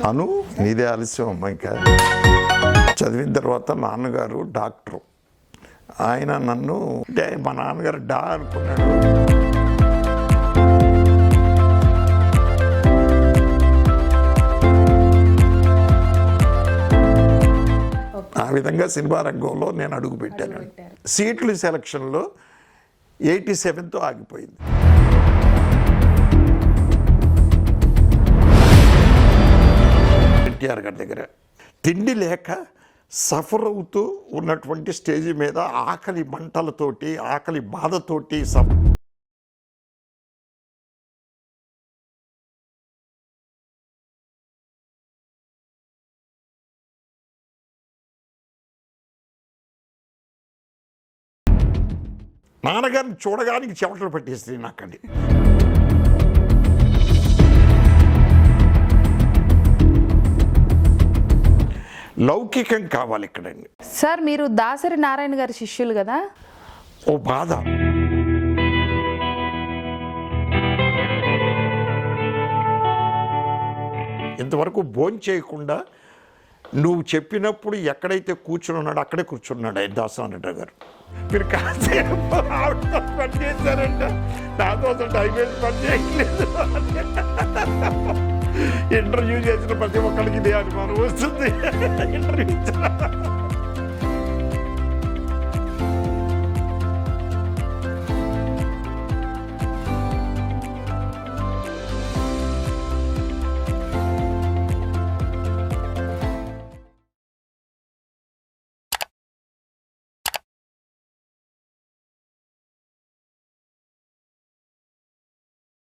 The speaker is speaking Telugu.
అను నీదే ఆలస్యం అమ్మ. ఇంకా చదివిన తర్వాత నాన్నగారు డాక్టరు. ఆయన నన్ను అంటే మా నాన్నగారు అనుకున్నాడు. ఆ విధంగా సినిమా రంగంలో నేను అడుగు పెట్టాను. సీట్లు సెలక్షన్లో 87తో ఆగిపోయింది. ఎన్టీఆర్ గారి దగ్గర తిండి లేక సఫర్ అవుతూ ఉన్నటువంటి స్టేజ్ మీద ఆకలి మంటలతోటి, ఆకలి బాధతోటి నాన్నగారిని చూడగానికి చెమటలు పట్టేస్తుంది నాకండి. లౌకికం కావాలి ఇక్కడండి. సార్ మీరు దాసరి నారాయణ గారి శిష్యులు కదా? ఓ బాధ. ఇంతవరకు భోంచేయకుండా నువ్వు చెప్పినప్పుడు ఎక్కడైతే కూర్చుని ఉన్నాడో అక్కడే కూర్చున్నాడు ఆయన దాసనారాయణ గారు. మీరు కాసేపు ఆవిడతో పని చేశారంట, నాకోసం టైం వేసి పని చేయట్లేదు. ఇంటర్వ్యూ చేసిన ప్రతి ఒక్కరికి ఇదే అనుమానం వస్తుంది. ఇంటర్వ్యూ